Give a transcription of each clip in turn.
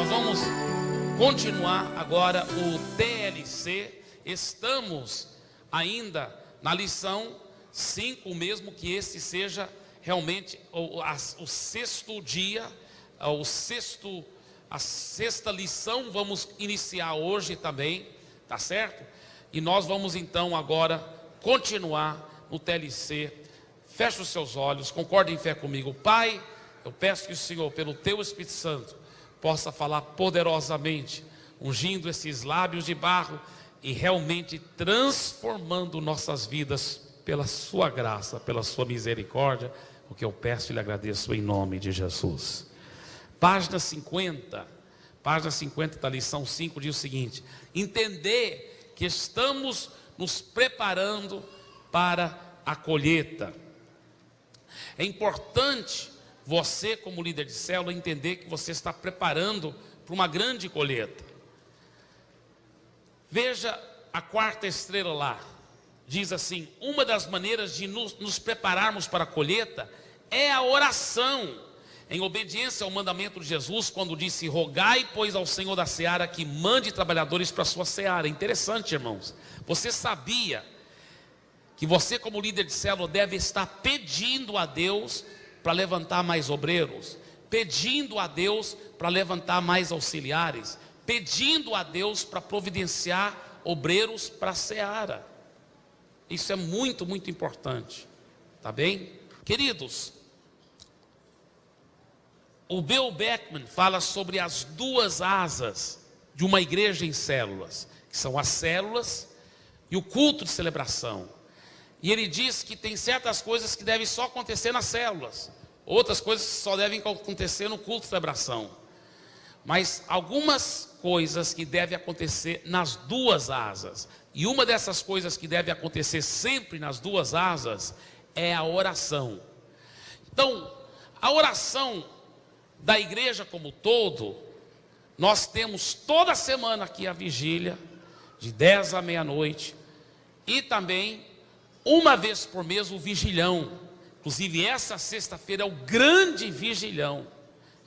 vamos continuar agora o TLC. Estamos ainda na lição 5, mesmo que esse seja realmente o sexto dia, a sexta lição. Vamos iniciar hoje também, tá certo? E nós vamos então agora continuar no TLC. Feche os seus olhos, concorde em fé comigo. Pai, eu peço que o Senhor, pelo Teu Espírito Santo, possa falar poderosamente, ungindo esses lábios de barro e realmente transformando nossas vidas pela Sua graça, pela Sua misericórdia, o que eu peço e lhe agradeço em nome de Jesus. Página 50 da lição 5 diz o seguinte: entender que estamos nos preparando para a colheita. É importante você, como líder de célula, entender que você está preparando para uma grande colheita. Veja a quarta estrela lá. Diz assim: uma das maneiras de nos prepararmos para a colheita é a oração, em obediência ao mandamento de Jesus, quando disse: rogai, pois, ao Senhor da seara que mande trabalhadores para a sua seara. Interessante, irmãos. Você sabia que você, como líder de célula, deve estar pedindo a Deus para levantar mais obreiros, pedindo a Deus para levantar mais auxiliares, pedindo a Deus para providenciar obreiros para a seara? Isso é muito, muito importante, tá bem? Queridos, o Bill Beckman fala sobre as duas asas de uma igreja em células, que são as células e o culto de celebração. E ele diz que tem certas coisas que devem só acontecer nas células, outras coisas que só devem acontecer no culto de celebração. Mas algumas coisas que devem acontecer nas duas asas, e uma dessas coisas que deve acontecer sempre nas duas asas é a oração. Então, a oração da igreja como todo, nós temos toda semana aqui a vigília, de 10 à meia-noite, e também uma vez por mês o vigilhão. Inclusive essa sexta-feira é o grande vigilhão.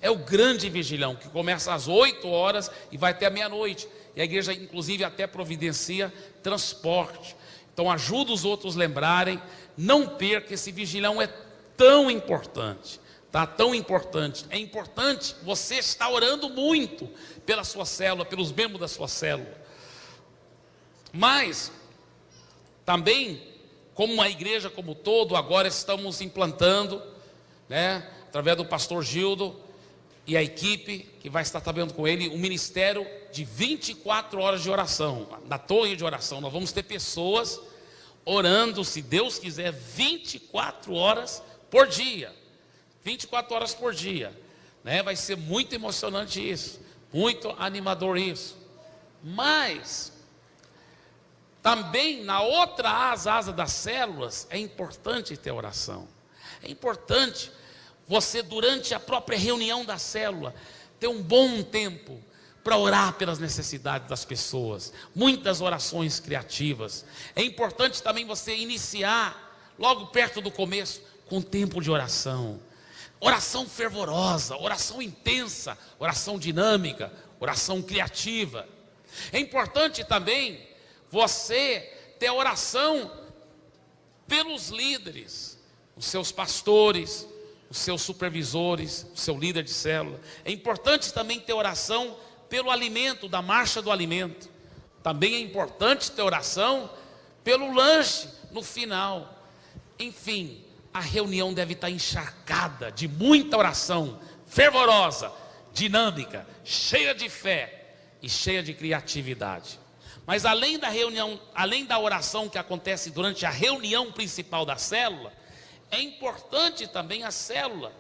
É o grande vigilhão, que começa às 8 horas e vai até a meia-noite. E a igreja inclusive até providencia transporte. Então ajuda os outros a lembrarem. Não perca, esse vigilhão é tão importante. Tá? Tão importante. É importante você estar orando muito pela sua célula, pelos membros da sua célula. Mas também, como uma igreja como todo, agora estamos implantando, né, através do pastor Gildo e a equipe que vai estar trabalhando com ele, um ministério de 24 horas de oração, na torre de oração. Nós vamos ter pessoas orando, se Deus quiser, 24 horas por dia. 24 horas por dia, né? Vai ser muito emocionante isso, muito animador isso. Mas também na outra asa das células, é importante ter oração. É importante você, durante a própria reunião da célula, ter um bom tempo para orar pelas necessidades das pessoas. Muitas orações criativas. É importante também você iniciar, logo perto do começo, com tempo de oração. Oração fervorosa, oração intensa, oração dinâmica, oração criativa. É importante também você ter oração pelos líderes, os seus pastores, os seus supervisores, o seu líder de célula. É importante também ter oração pelo alimento, da marcha do alimento. Também é importante ter oração pelo lanche no final. Enfim, a reunião deve estar encharcada de muita oração, fervorosa, dinâmica, cheia de fé e cheia de criatividade. Mas além da reunião, além da oração que acontece durante a reunião principal da célula, é importante também a célula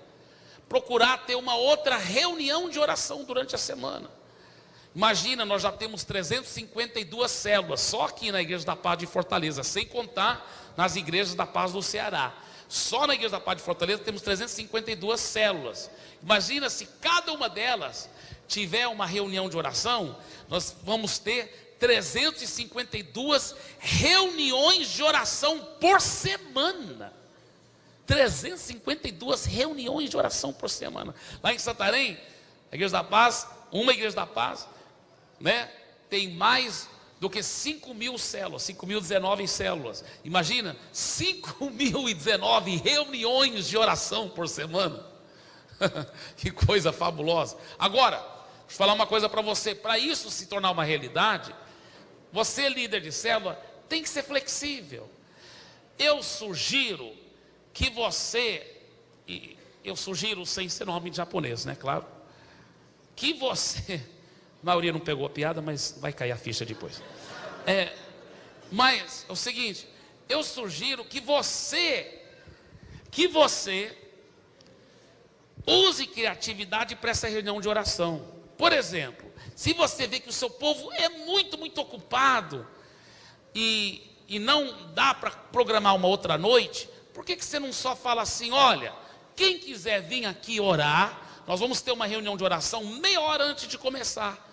procurar ter uma outra reunião de oração durante a semana. Imagina, nós já temos 352 células só aqui na Igreja da Paz de Fortaleza, sem contar nas igrejas da Paz do Ceará. Só na Igreja da Paz de Fortaleza temos 352 células. Imagina se cada uma delas tiver uma reunião de oração, nós vamos ter 352 reuniões de oração por semana. 352 reuniões de oração por semana. Lá em Santarém, a Igreja da Paz Uma Igreja da Paz, né, tem mais do que 5.000 células, 5.019 células. Imagina, 5.019 reuniões de oração por semana. Que coisa fabulosa. Agora, deixa eu falar uma coisa para você. Para isso se tornar uma realidade, você, líder de célula, tem que ser flexível. Eu sugiro que você, e eu sugiro sem ser nome de japonês, né, claro, que você, a maioria não pegou a piada, mas vai cair a ficha depois. Mas é o seguinte, eu sugiro que você use criatividade para essa reunião de oração. Por exemplo, se você vê que o seu povo é muito, muito ocupado e não dá para programar uma outra noite, por que você não só fala assim: olha, quem quiser vir aqui orar, nós vamos ter uma reunião de oração meia hora antes de começar,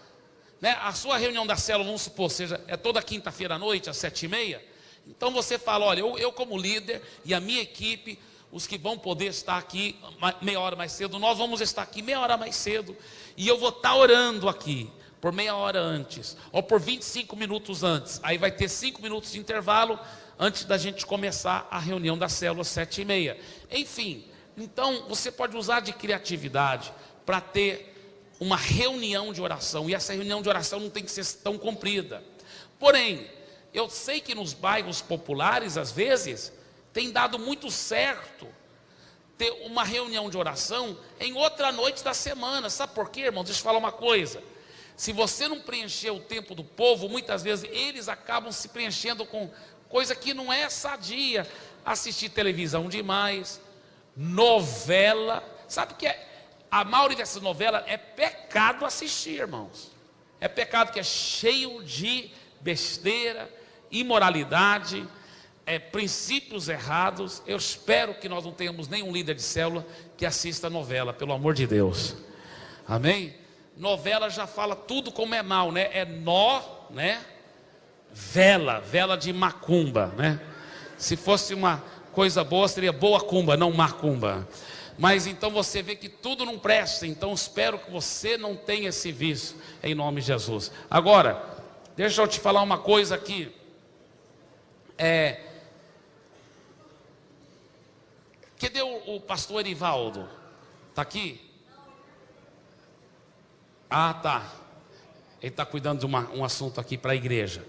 né? A sua reunião da célula, vamos supor, é toda quinta-feira à noite, às 7h30. Então você fala: olha, eu como líder e a minha equipe, os que vão poder estar aqui meia hora mais cedo, nós vamos estar aqui meia hora mais cedo, e eu vou estar orando aqui por meia hora antes, ou por 25 minutos antes. Aí vai ter 5 minutos de intervalo antes da gente começar a reunião da célula às 7h30. Enfim, então você pode usar de criatividade para ter uma reunião de oração, e essa reunião de oração não tem que ser tão comprida. Porém, eu sei que nos bairros populares, às vezes, tem dado muito certo ter uma reunião de oração em outra noite da semana. Sabe por quê, irmão? Deixa eu falar uma coisa. Se você não preencher o tempo do povo, muitas vezes eles acabam se preenchendo com coisa que não é sadia. Assistir televisão demais, novela. Sabe que a maioria dessas novelas é pecado assistir, irmãos. É pecado, que é cheio de besteira, imoralidade, princípios errados. Eu espero que nós não tenhamos nenhum líder de célula que assista novela, pelo amor de Deus. Amém? Novela já fala tudo como é mal, né? É nó, né? Vela de macumba, né? Se fosse uma coisa boa, seria boa cumba, não macumba. Mas então você vê que tudo não presta. Então espero que você não tenha esse vício, em nome de Jesus. Agora, deixa eu te falar uma coisa aqui. Cadê o pastor Erivaldo? Está aqui? Ah, tá. Ele está cuidando de um assunto aqui para a igreja.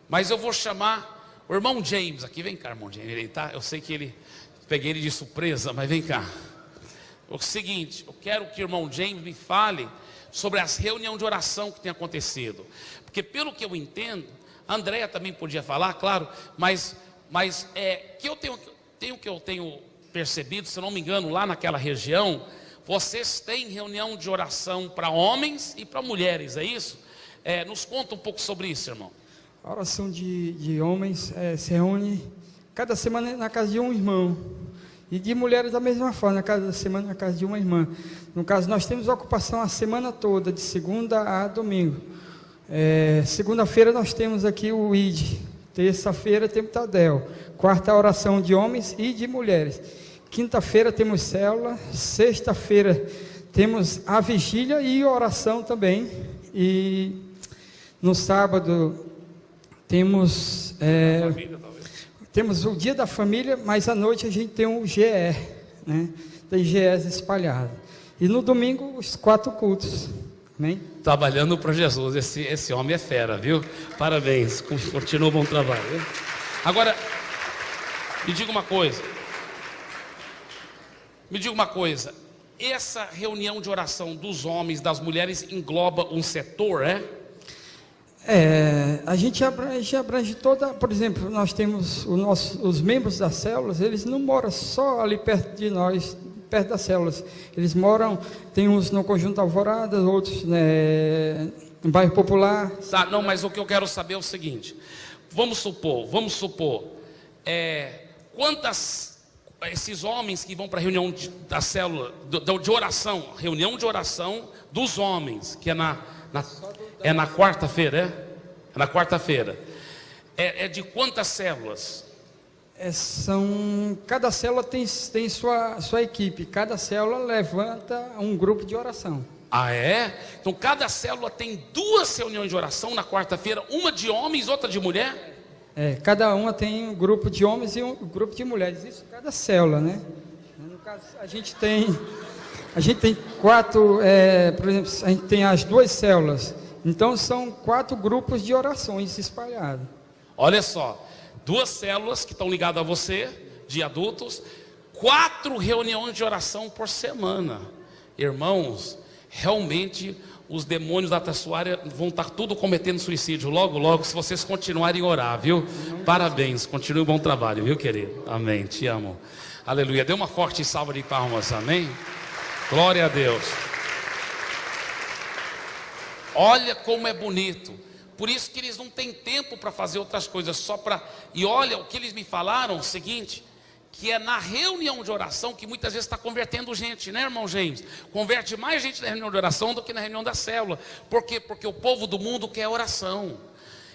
Mas eu vou chamar o irmão James aqui. Vem cá, irmão James. Eu sei que peguei ele de surpresa, mas vem cá. O seguinte, eu quero que o irmão James me fale sobre as reuniões de oração que tem acontecido. Porque pelo que eu entendo, a Andréia também podia falar, claro, mas que eu tenho percebido, se não me engano, lá naquela região, vocês têm reunião de oração para homens e para mulheres, é isso? Nos conta um pouco sobre isso, irmão. A oração de homens se reúne cada semana na casa de um irmão. E de mulheres da mesma forma, cada semana na casa de uma irmã. No caso, nós temos ocupação a semana toda, de segunda a domingo. Segunda-feira nós temos aqui o ID. Terça-feira temos Tadel. Quarta, a oração de homens e de mulheres. Quinta-feira temos célula. Sexta-feira temos a vigília e oração também. E no sábado temos temos o dia da família, mas à noite a gente tem um GE, né? Tem GEs espalhados. E no domingo os 4 cultos. Amém? Trabalhando para Jesus. Esse homem é fera, viu? Parabéns. Continua o bom trabalho, viu? Agora, me diga uma coisa. Essa reunião de oração dos homens, das mulheres, engloba um setor, A gente abrange toda. Por exemplo, nós temos os membros das células. Eles não moram só ali perto de nós, perto das células. Eles moram, tem uns no Conjunto Alvorada, outros no bairro Popular. Tá, não, mas o que eu quero saber é o seguinte. Vamos supor, esses homens que vão para a reunião da célula de oração, reunião de oração dos homens, que é na quarta-feira, é na quarta-feira. É de quantas células? Cada célula tem sua equipe. Cada célula levanta um grupo de oração. Ah, é? Então cada célula tem 2 reuniões de oração na quarta-feira, uma de homens, outra de mulher? Cada uma tem um grupo de homens e um grupo de mulheres, isso cada célula, né? No caso, a gente tem 4, por exemplo, a gente tem as 2 células, então são 4 grupos de orações espalhados. Olha só, 2 células que estão ligadas a você, de adultos, 4 reuniões de oração por semana. Irmãos, realmente os demônios da sua área vão estar tudo cometendo suicídio logo, logo, se vocês continuarem a orar, viu? Parabéns, continue um bom trabalho, viu, querido? Amém, te amo. Aleluia, dê uma forte salva de palmas, amém? Glória a Deus. Olha como é bonito. Por isso que eles não têm tempo para fazer outras coisas, só para... E olha, o que eles me falaram, o seguinte... que é na reunião de oração que muitas vezes está convertendo gente, né, irmão James? Converte mais gente na reunião de oração do que na reunião da célula. Por quê? Porque o povo do mundo quer oração.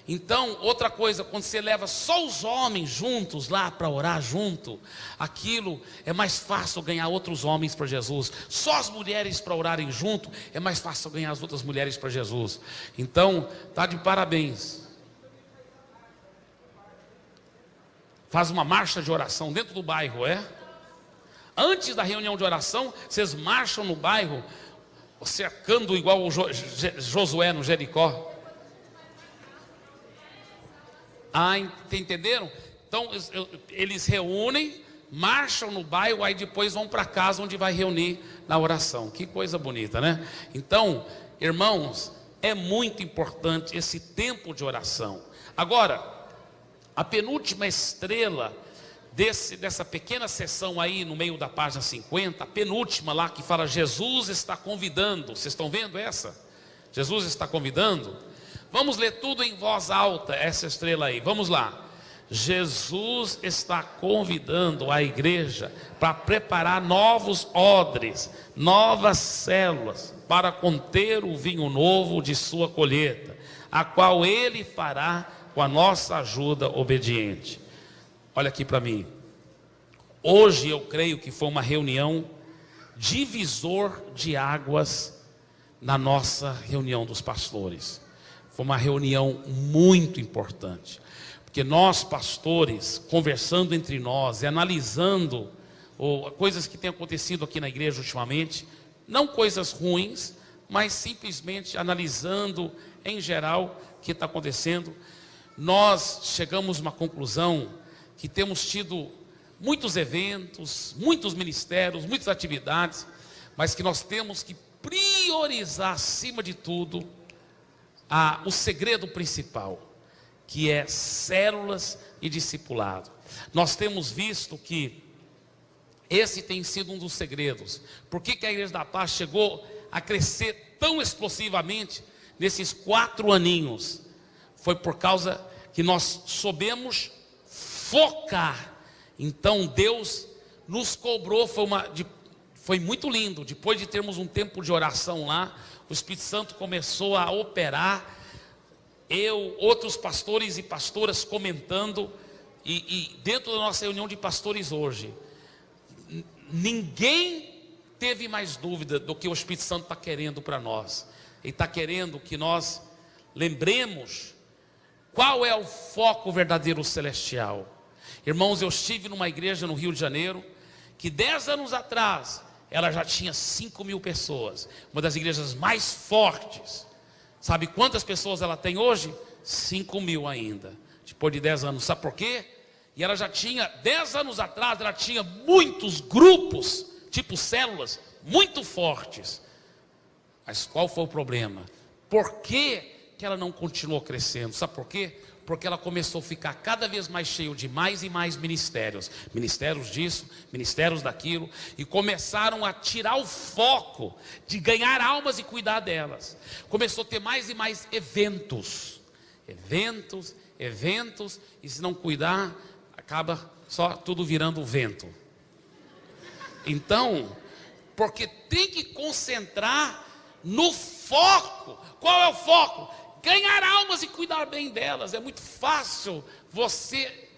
Então, outra coisa, quando você leva só os homens juntos lá para orar junto, aquilo é mais fácil ganhar outros homens para Jesus. Só as mulheres para orarem junto, é mais fácil ganhar as outras mulheres para Jesus. Então, tá de parabéns. Faz uma marcha de oração dentro do bairro, Antes da reunião de oração, vocês marcham no bairro, cercando igual o Josué no Jericó. Ah, entenderam? Então, eles reúnem, marcham no bairro, aí depois vão para casa onde vai reunir na oração. Que coisa bonita, né? Então, irmãos, é muito importante esse tempo de oração. Agora, a penúltima estrela dessa pequena sessão aí no meio da página 50, a penúltima lá que fala Jesus está convidando. Vocês estão vendo essa? Jesus está convidando. Vamos ler tudo em voz alta, essa estrela aí. Vamos lá. Jesus está convidando a igreja para preparar novos odres, novas células, para conter o vinho novo de sua colheita, a qual ele fará com a nossa ajuda obediente. Olha aqui para mim. Hoje eu creio que foi uma reunião divisor de águas na nossa reunião dos pastores. Foi uma reunião muito importante. Porque nós pastores, conversando entre nós e analisando coisas que têm acontecido aqui na igreja ultimamente, não coisas ruins, mas simplesmente analisando em geral o que está acontecendo, nós chegamos a uma conclusão que temos tido muitos eventos, muitos ministérios, muitas atividades, mas que nós temos que priorizar acima de tudo o segredo principal, que é células e discipulado. Nós temos visto que esse tem sido um dos segredos. Por que a Igreja da Paz chegou a crescer tão explosivamente nesses 4 aninhos? Foi por causa que nós soubemos focar. Então Deus nos cobrou, foi muito lindo. Depois de termos um tempo de oração lá, o Espírito Santo começou a operar. Outros pastores e pastoras comentando, e dentro da nossa reunião de pastores hoje, ninguém teve mais dúvida do que o Espírito Santo está querendo para nós. Ele está querendo que nós lembremos qual é o foco verdadeiro celestial. Irmãos, eu estive numa igreja no Rio de Janeiro, que 10 anos atrás, ela já tinha 5.000 pessoas, uma das igrejas mais fortes. Sabe quantas pessoas ela tem hoje? 5.000 ainda, depois de 10 anos. Sabe por quê? E ela já tinha, 10 anos atrás, ela tinha muitos grupos, tipo células, muito fortes. Mas qual foi o problema? Por que ela não continuou crescendo? Sabe por quê? Porque ela começou a ficar cada vez mais cheio de mais e mais ministérios. Ministérios disso, ministérios daquilo. E começaram a tirar o foco de ganhar almas e cuidar delas. Começou a ter mais e mais eventos. Eventos. E se não cuidar, acaba só tudo virando vento. Então, porque tem que concentrar no foco. Qual é o foco? Ganhar almas e cuidar bem delas. É muito fácil você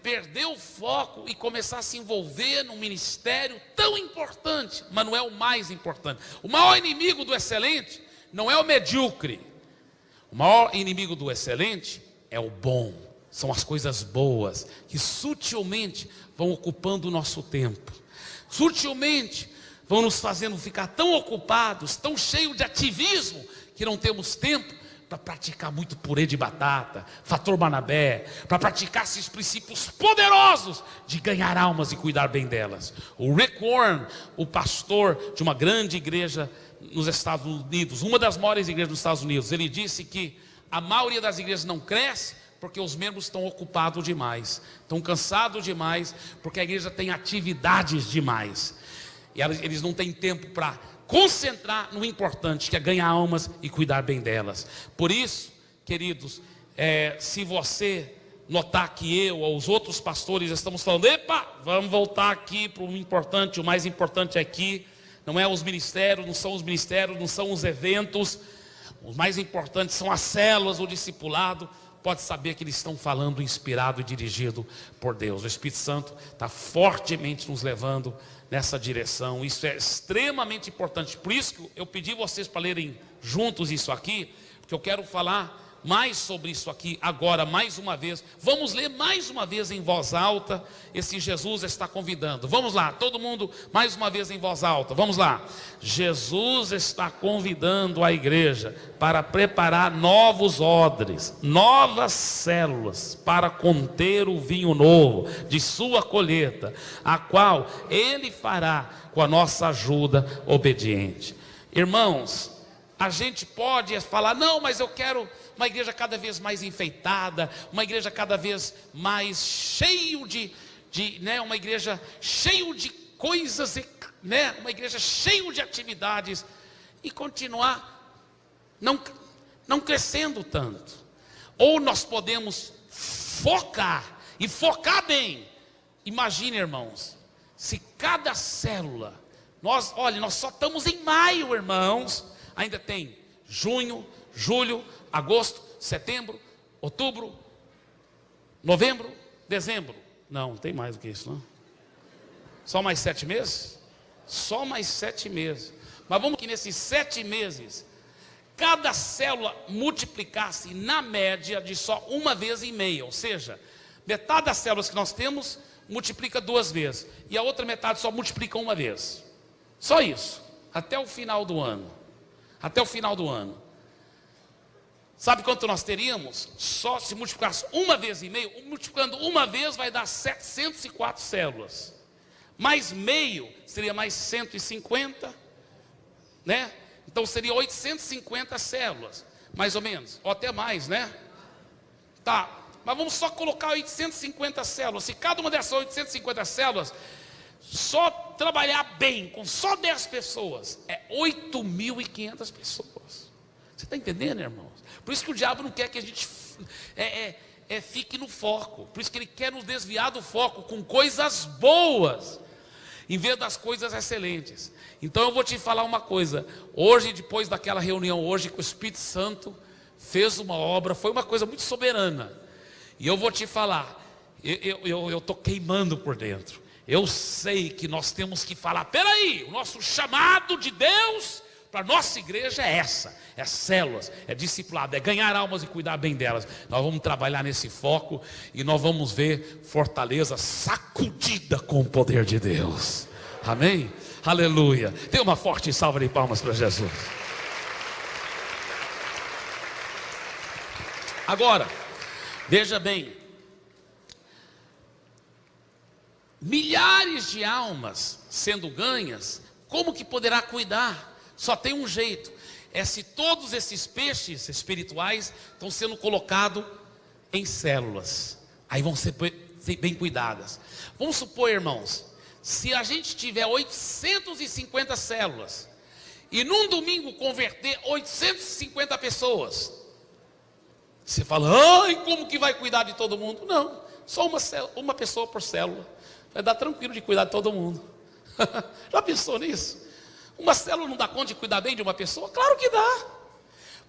perder o foco e começar a se envolver num ministério tão importante, mas não é o mais importante. O maior inimigo do excelente não é o medíocre. O maior inimigo do excelente é o bom. São as coisas boas que sutilmente vão ocupando o nosso tempo. Sutilmente vão nos fazendo ficar tão ocupados, tão cheios de ativismo, que não temos tempo para praticar muito purê de batata, fator Barnabé, para praticar esses princípios poderosos de ganhar almas e cuidar bem delas. O Rick Warren, o pastor de uma grande igreja nos Estados Unidos, uma das maiores igrejas dos Estados Unidos, ele disse que a maioria das igrejas não cresce porque os membros estão ocupados demais, estão cansados demais, porque a igreja tem atividades demais, e eles não têm tempo para concentrar no importante, que é ganhar almas e cuidar bem delas. Por isso, queridos, se você notar que eu ou os outros pastores estamos falando, epa, vamos voltar aqui para o importante, o mais importante aqui, não é os ministérios, não são os ministérios, não são os eventos, os mais importantes são as células, o discipulado, pode saber que eles estão falando inspirado e dirigido por Deus. O Espírito Santo está fortemente nos levando nessa direção. Isso é extremamente importante. Por isso que eu pedi vocês para lerem juntos isso aqui, porque eu quero falar mais sobre isso aqui agora, mais uma vez. Vamos ler mais uma vez em voz alta. Esse Jesus está convidando. Vamos lá, todo mundo mais uma vez em voz alta. Vamos lá. Jesus está convidando a igreja para preparar novos odres, novas células, para conter o vinho novo de sua colheita, a qual Ele fará com a nossa ajuda obediente. Irmãos, a gente pode falar, não, mas eu quero uma igreja cada vez mais enfeitada, uma igreja cada vez mais cheio uma igreja cheio de coisas, uma igreja cheio de atividades, e continuar não crescendo tanto. Ou nós podemos focar, e focar bem. Imagine, irmãos, se cada célula, nós só estamos em maio, irmãos, ainda tem junho, julho, agosto, setembro, outubro, novembro, dezembro. Não tem mais do que isso, não? Só mais 7 meses? Só mais 7 meses. Mas vamos que nesses 7 meses, cada célula multiplicasse na média de só 1,5 vezes. Ou seja, metade das células que nós temos multiplica 2 vezes. E a outra metade só multiplica 1 vez. Só isso. Até o final do ano. Até o final do ano. Sabe quanto nós teríamos? Só se multiplicasse 1,5 vezes, multiplicando 1 vez vai dar 704 células. Mais meio seria mais 150, né? Então seria 850 células, mais ou menos, ou até mais, né? Tá, mas vamos só colocar 850 células. Se cada uma dessas 850 células só trabalhar bem com só 10 pessoas, é 8.500 pessoas. Você está entendendo, irmãos? Por isso que o diabo não quer que a gente fique no foco. Por isso que ele quer nos desviar do foco com coisas boas, em vez das coisas excelentes. Então eu vou te falar uma coisa. Hoje, depois daquela reunião hoje, que o Espírito Santo fez uma obra, foi uma coisa muito soberana. E eu vou te falar, eu estou queimando por dentro. Eu sei que nós temos que falar, peraí, o nosso chamado de Deus para a nossa igreja é é células, é discipulado, é ganhar almas e cuidar bem delas. Nós vamos trabalhar nesse foco e nós vamos ver Fortaleza sacudida com o poder de Deus. Amém? Aleluia. Dê uma forte salva de palmas para Jesus. Agora, veja bem, milhares de almas sendo ganhas, como que poderá cuidar? Só tem um jeito, é se todos esses peixes espirituais estão sendo colocados em células, aí vão ser bem cuidadas. Vamos supor, irmãos, se a gente tiver 850 células, e num domingo converter 850 pessoas, você fala, ai, como que vai cuidar de todo mundo? Não, só uma pessoa por célula, vai dar tranquilo de cuidar de todo mundo. Já pensou nisso? Uma célula não dá conta de cuidar bem de uma pessoa? Claro que dá.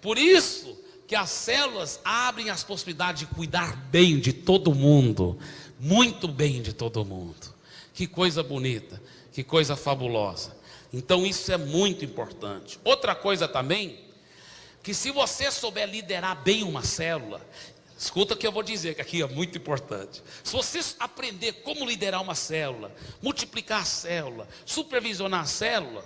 Por isso que as células abrem as possibilidades de cuidar bem de todo mundo. muito bem de todo mundo. Que coisa bonita, que coisa fabulosa. Então isso é muito importante. Outra coisa também, que se você souber liderar bem uma célula, escuta o que eu vou dizer, que aqui é muito importante. Se você aprender como liderar uma célula, multiplicar a célula, supervisionar a célula,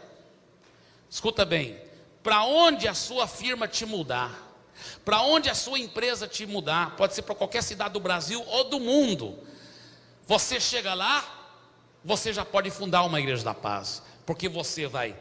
escuta bem, para onde a sua firma te mudar, para onde a sua empresa te mudar, pode ser para qualquer cidade do Brasil ou do mundo, você chega lá, você já pode fundar uma igreja da paz, porque você vai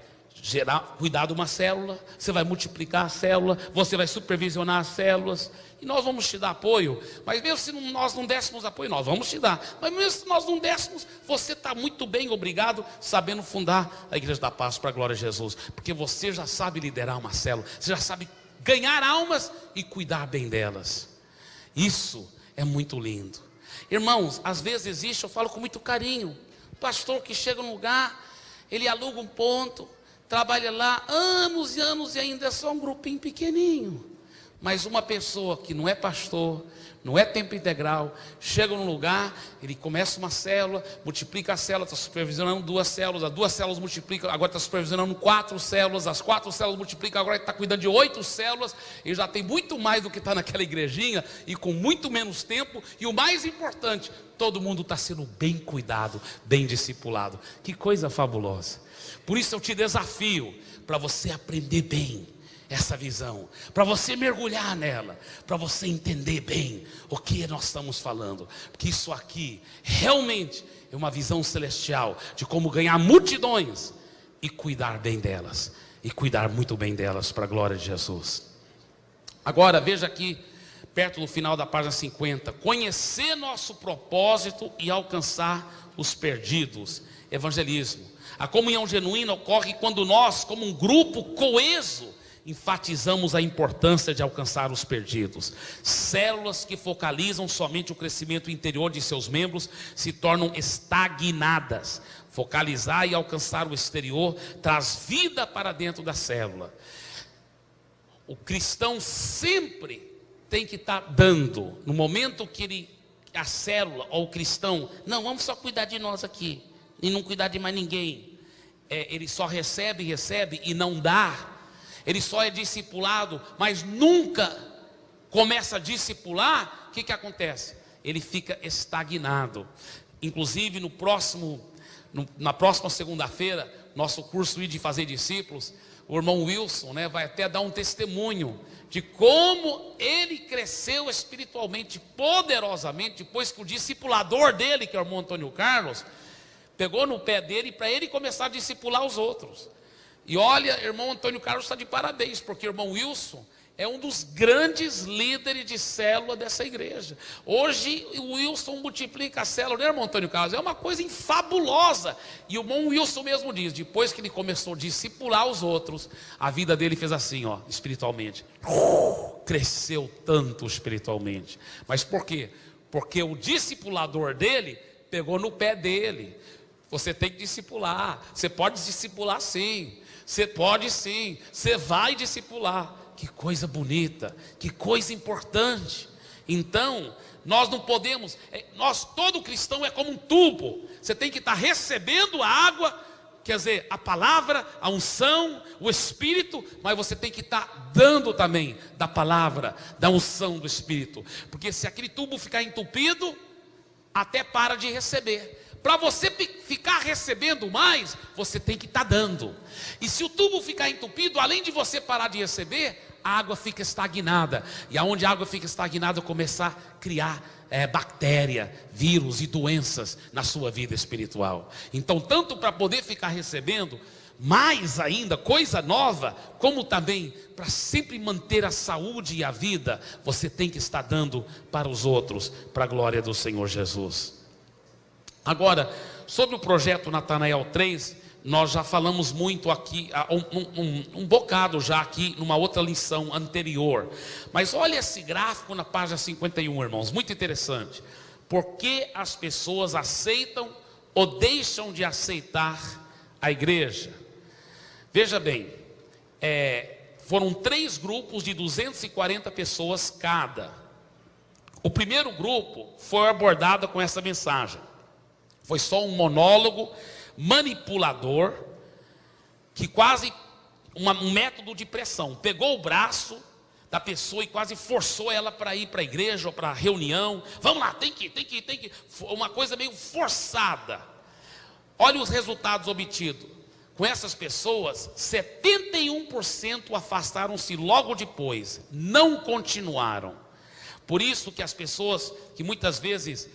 cuidar de uma célula, você vai multiplicar a célula, você vai supervisionar as células, e nós vamos te dar apoio. Mas mesmo se nós não dessemos apoio, nós vamos te dar. Mas mesmo se nós não dessemos, você está muito bem, obrigado, sabendo fundar a igreja da paz para a glória de Jesus, porque você já sabe liderar uma célula, você já sabe ganhar almas e cuidar bem delas. Isso é muito lindo. Irmãos, às vezes existe, eu falo com muito carinho, pastor que chega num lugar, ele aluga um ponto, trabalha lá anos e anos e ainda é só um grupinho pequenininho. Mas uma pessoa que não é pastor, não é tempo integral, chega num lugar, ele começa uma célula, multiplica a célula, está supervisionando 2 células, as 2 células multiplicam, agora está supervisionando 4 células, as 4 células multiplicam, agora está cuidando de 8 células, ele já tem muito mais do que está naquela igrejinha, e com muito menos tempo, e o mais importante, todo mundo está sendo bem cuidado, bem discipulado. Que coisa fabulosa. Por isso eu te desafio, para você aprender bem essa visão, para você mergulhar nela, para você entender bem o que nós estamos falando, porque isso aqui realmente é uma visão celestial de como ganhar multidões e cuidar bem delas, e cuidar muito bem delas para a glória de Jesus. Agora veja aqui, perto do final da página 50, conhecer nosso propósito e alcançar os perdidos, evangelismo. A comunhão genuína ocorre quando nós, como um grupo coeso, enfatizamos a importância de alcançar os perdidos. Células que focalizam somente o crescimento interior de seus membros se tornam estagnadas. Focalizar e alcançar o exterior traz vida para dentro da célula. O cristão sempre tem que estar dando. No momento que a célula ou o cristão, não, vamos só cuidar de nós aqui e não cuidar de mais ninguém. Ele só recebe e não dá. Ele só é discipulado, mas nunca começa a discipular. O que acontece? Ele fica estagnado. Inclusive na próxima segunda-feira, nosso curso de fazer discípulos, o irmão Wilson, vai até dar um testemunho de como ele cresceu espiritualmente, poderosamente, depois que o discipulador dele, que é o irmão Antônio Carlos, pegou no pé dele para ele começar a discipular os outros. E olha, irmão Antônio Carlos está de parabéns, porque o irmão Wilson é um dos grandes líderes de célula dessa igreja. Hoje o Wilson multiplica a célula, né, irmão Antônio Carlos? É uma coisa fabulosa. E o irmão Wilson mesmo diz, depois que ele começou a discipular os outros, a vida dele fez assim, espiritualmente. Cresceu tanto espiritualmente. Mas por quê? Porque o discipulador dele pegou no pé dele. Você tem que discipular. Você pode discipular sim. Você pode sim, você vai discipular. Que coisa bonita, que coisa importante. Então, nós não podemos, todo cristão é como um tubo. Você tem que estar recebendo a água, quer dizer, a palavra, a unção, o Espírito, mas você tem que estar dando também da palavra, da unção do Espírito. Porque se aquele tubo ficar entupido, até para de receber. Para você ficar recebendo mais, você tem que estar dando. E se o tubo ficar entupido, além de você parar de receber, a água fica estagnada. E aonde a água fica estagnada, começar a criar bactéria, vírus e doenças na sua vida espiritual. Então, tanto para poder ficar recebendo, mais ainda, coisa nova, como também para sempre manter a saúde e a vida, você tem que estar dando para os outros, para a glória do Senhor Jesus. Agora, sobre o projeto Natanael 3, nós já falamos muito aqui, um bocado já aqui, numa outra lição anterior. Mas olha esse gráfico na página 51, irmãos, muito interessante. Por que as pessoas aceitam ou deixam de aceitar a igreja? Veja bem, foram 3 grupos de 240 pessoas cada. O primeiro grupo foi abordado com essa mensagem. Foi só um monólogo manipulador, que quase um método de pressão. Pegou o braço da pessoa e quase forçou ela para ir para a igreja ou para a reunião. Vamos lá, tem que ir. Uma coisa meio forçada. Olha os resultados obtidos. Com essas pessoas, 71% afastaram-se logo depois, não continuaram. Por isso que as pessoas que muitas vezes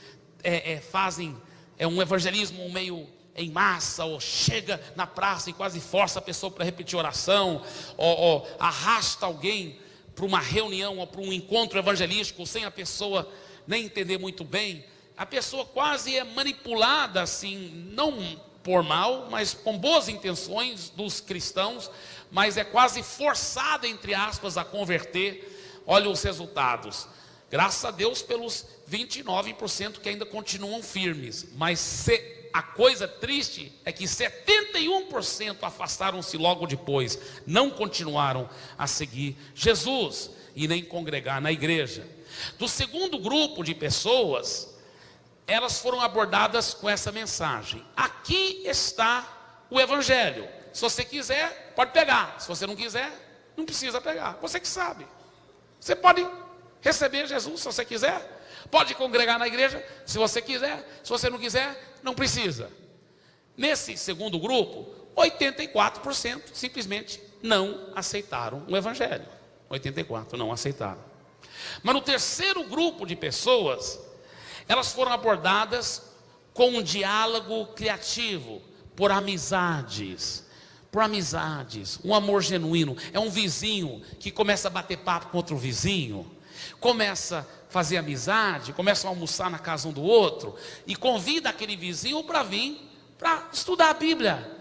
fazem um evangelismo meio em massa, ou chega na praça e quase força a pessoa para repetir oração, ou arrasta alguém para uma reunião ou para um encontro evangelístico sem a pessoa nem entender muito bem, a pessoa quase é manipulada assim, não por mal, mas com boas intenções dos cristãos, mas é quase forçada, entre aspas, a converter. Olha os resultados. Graças a Deus pelos 29% que ainda continuam firmes, mas a coisa triste é que 71% afastaram-se logo depois, não continuaram a seguir Jesus e nem congregar na igreja. Do segundo grupo de pessoas, elas foram abordadas com essa mensagem: aqui está o evangelho, se você quiser pode pegar, se você não quiser não precisa pegar, você que sabe. Você pode receber Jesus se você quiser, pode congregar na igreja se você quiser, se você não quiser não precisa. Nesse segundo grupo, 84% simplesmente não aceitaram o evangelho. 84% não aceitaram. Mas no terceiro grupo de pessoas, elas foram abordadas com um diálogo criativo, por amizades, um amor genuíno. É um vizinho que começa a bater papo com outro vizinho, começa a fazer amizade, começa a almoçar na casa um do outro, e convida aquele vizinho para vir para estudar a Bíblia,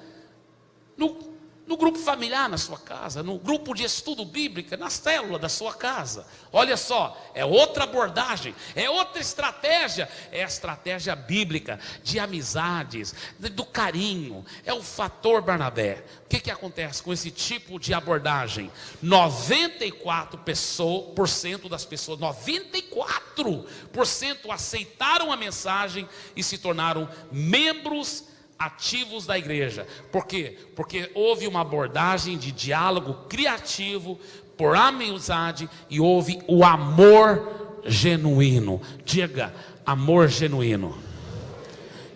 no grupo familiar na sua casa, no grupo de estudo bíblico, na célula da sua casa. Olha só, é outra abordagem, é outra estratégia, é a estratégia bíblica de amizades, do carinho, é o fator Barnabé. O que acontece com esse tipo de abordagem? 94% das pessoas, 94% aceitaram a mensagem e se tornaram membros ativos da igreja. Por quê? Porque houve uma abordagem de diálogo criativo, por amizade, e houve o amor genuíno. Diga, amor genuíno.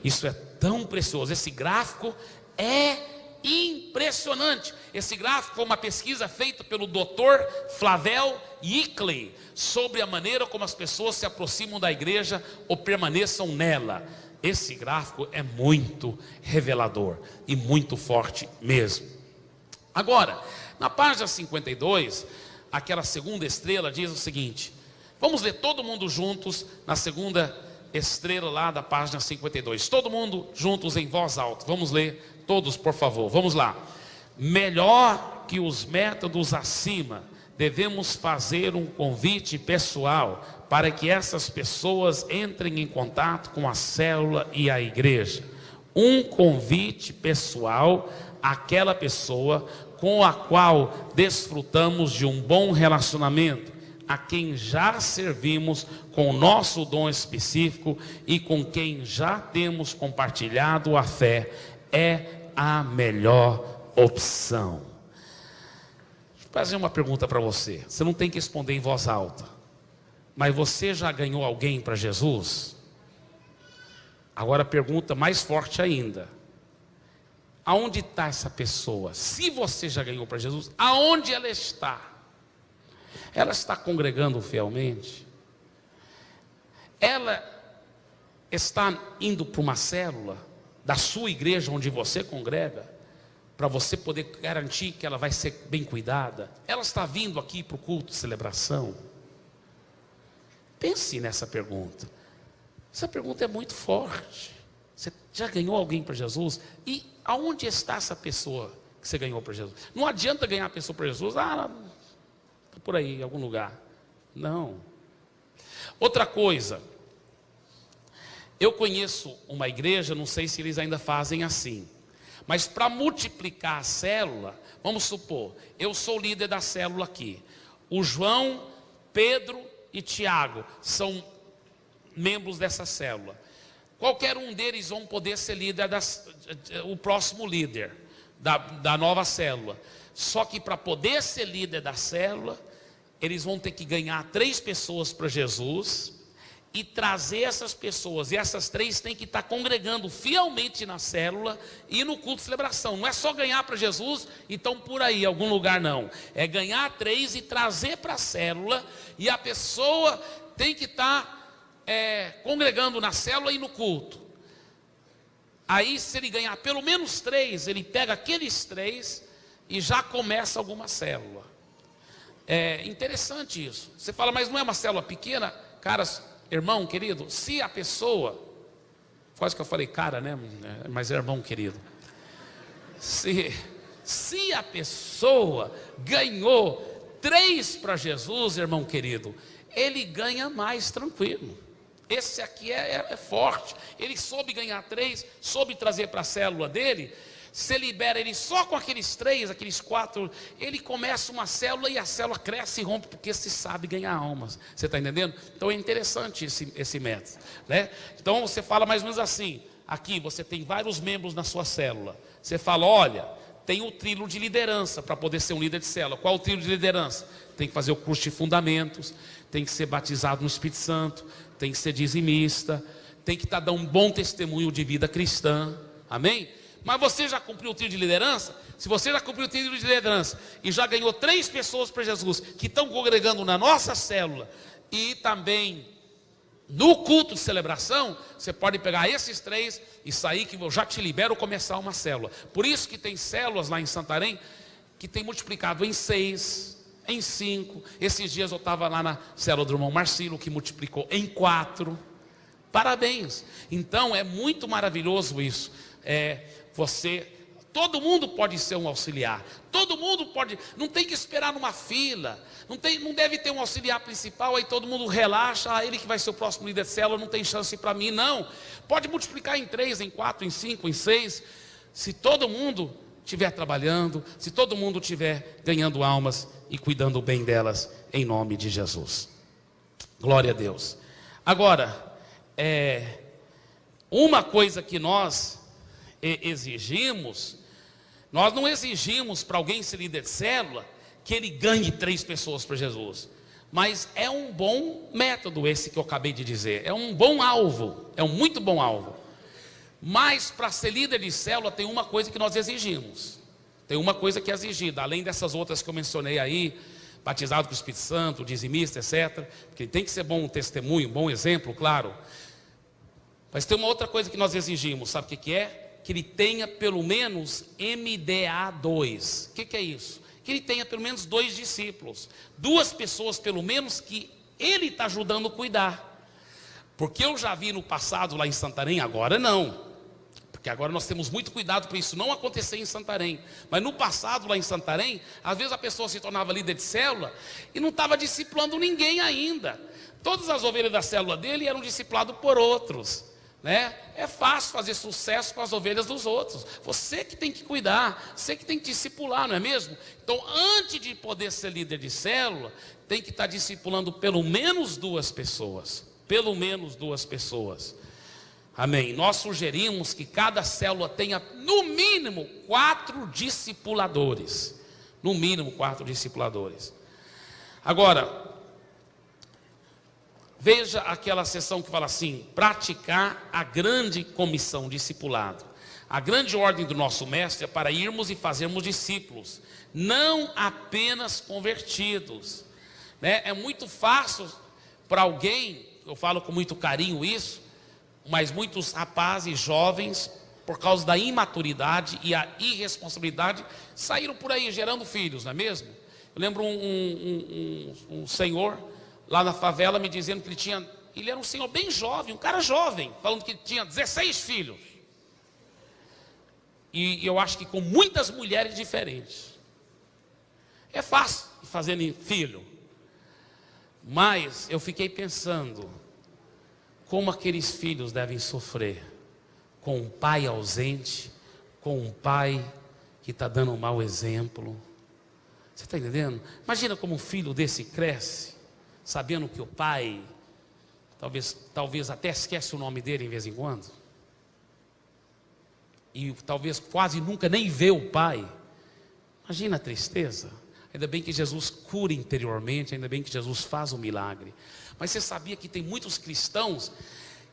Isso é tão precioso. Esse gráfico é impressionante. Esse gráfico foi uma pesquisa feita pelo Dr. Flavel Ickley sobre a maneira como as pessoas se aproximam da igreja ou permaneçam nela. Esse gráfico é muito revelador e muito forte mesmo. Agora, na página 52, aquela segunda estrela diz o seguinte: vamos ler todo mundo juntos na segunda estrela lá da página 52. Todo mundo juntos em voz alta. Vamos ler todos, por favor. Vamos lá. Melhor que os métodos acima, devemos fazer um convite pessoal para que essas pessoas entrem em contato com a célula e a igreja. Um convite pessoal àquela pessoa com a qual desfrutamos de um bom relacionamento, a quem já servimos com o nosso dom específico e com quem já temos compartilhado a fé, é a melhor opção. Deixa eu fazer uma pergunta para você. Você não tem que responder em voz alta. Mas você já ganhou alguém para Jesus? Agora a pergunta mais forte ainda: aonde está essa pessoa? Se você já ganhou para Jesus, aonde ela está? Ela está congregando fielmente? Ela está indo para uma célula da sua igreja onde você congrega, para você poder garantir que ela vai ser bem cuidada? Ela está vindo aqui para o culto de celebração? Pense nessa pergunta. Essa pergunta é muito forte. Você já ganhou alguém para Jesus? E aonde está essa pessoa que você ganhou para Jesus? Não adianta ganhar a pessoa para Jesus, está por aí, em algum lugar. Não. Outra coisa, eu conheço uma igreja, não sei se eles ainda fazem assim, mas para multiplicar a célula, vamos supor, eu sou líder da célula aqui, o João, Pedro e Tiago são membros dessa célula. Qualquer um deles vão poder ser líder, o próximo líder da nova célula. Só que para poder ser líder da célula, eles vão ter que ganhar 3 pessoas para Jesus e trazer essas pessoas. E essas 3 têm que estar congregando fielmente na célula e no culto de celebração. Não é só ganhar para Jesus e estão por aí, em algum lugar, não. É ganhar 3 e trazer para a célula. E a pessoa tem que estar congregando na célula e no culto. Aí, se ele ganhar pelo menos 3, ele pega aqueles 3 e já começa alguma célula. É interessante isso. Você fala, mas não é uma célula pequena? Cara, irmão querido, se a pessoa, quase que eu falei cara, né? Mas é irmão querido. Se a pessoa ganhou 3 para Jesus, irmão querido, ele ganha mais tranquilo. Esse aqui é forte. Ele soube ganhar 3, soube trazer para a célula dele. Você libera ele só com aqueles 3, aqueles 4, ele começa uma célula e a célula cresce e rompe, porque se sabe ganhar almas. Você está entendendo? Então é interessante esse método, né? Então você fala mais ou menos assim, aqui você tem vários membros na sua célula. Você fala, olha, tem o trilho de liderança para poder ser um líder de célula. Qual o trilho de liderança? Tem que fazer o curso de fundamentos, tem que ser batizado no Espírito Santo, tem que ser dizimista, tem que dando um bom testemunho de vida cristã, amém? Mas você já cumpriu o trilho de liderança? Se você já cumpriu o trilho de liderança e já ganhou 3 pessoas para Jesus, que estão congregando na nossa célula e também no culto de celebração, você pode pegar esses 3 e sair, que eu já te libero começar uma célula. Por isso que tem células lá em Santarém que tem multiplicado em 6, em 5. Esses dias eu estava lá na célula do irmão Marcelo, que multiplicou em 4. Parabéns. Então é muito maravilhoso isso. Todo mundo pode ser um auxiliar. Todo mundo pode, não tem que esperar numa fila. Não deve ter um auxiliar principal, aí todo mundo relaxa, ele que vai ser o próximo líder de célula, não tem chance para mim, não. Pode multiplicar em 3, em 4, em 5, em 6. Se todo mundo estiver trabalhando, se todo mundo estiver ganhando almas e cuidando bem delas, em nome de Jesus. Glória a Deus. Agora, uma coisa que nós exigimos, nós não exigimos para alguém ser líder de célula que ele ganhe 3 pessoas para Jesus, mas é um bom método esse que eu acabei de dizer, é um bom alvo, é um muito bom alvo. Mas para ser líder de célula tem uma coisa que nós exigimos, tem uma coisa que é exigida, além dessas outras que eu mencionei aí, batizado com o Espírito Santo, dizimista, etc, porque tem que ser bom testemunho, bom exemplo, claro. Mas tem uma outra coisa que nós exigimos, sabe o que é? Que ele tenha pelo menos MDA2. O que é isso? Que ele tenha pelo menos 2 discípulos, 2 pessoas pelo menos que ele está ajudando a cuidar. Porque eu já vi no passado lá em Santarém, agora não, porque agora nós temos muito cuidado para isso não acontecer em Santarém. Mas no passado lá em Santarém, às vezes a pessoa se tornava líder de célula e não estava discipulando ninguém ainda. Todas as ovelhas da célula dele eram discipuladas por outros, né? É fácil fazer sucesso com as ovelhas dos outros. Você que tem que cuidar, você que tem que discipular, não é mesmo? Então, antes de poder ser líder de célula, tem que estar discipulando pelo menos 2 pessoas. Pelo menos 2 pessoas. Amém. Nós sugerimos que cada célula tenha no mínimo 4 discipuladores. No mínimo 4 discipuladores. Agora, veja aquela seção que fala assim: praticar a grande comissão, discipulado. A grande ordem do nosso mestre é para irmos e fazermos discípulos, não apenas convertidos, né? É muito fácil para alguém, eu falo com muito carinho isso, mas muitos rapazes jovens, por causa da imaturidade e a irresponsabilidade, saíram por aí gerando filhos, não é mesmo? Eu lembro um senhor lá na favela me dizendo que ele era um senhor bem jovem, um cara jovem, falando que tinha 16 filhos. E eu acho que com muitas mulheres diferentes. É fácil fazer filho. Mas eu fiquei pensando, como aqueles filhos devem sofrer com um pai ausente, com um pai que está dando um mau exemplo. Você está entendendo? Imagina como um filho desse cresce, sabendo que o pai talvez até esquece o nome dele em vez em quando, e talvez quase nunca nem vê o pai. Imagina a tristeza. Ainda bem que Jesus cura interiormente, ainda bem que Jesus faz o milagre. Mas você sabia que tem muitos cristãos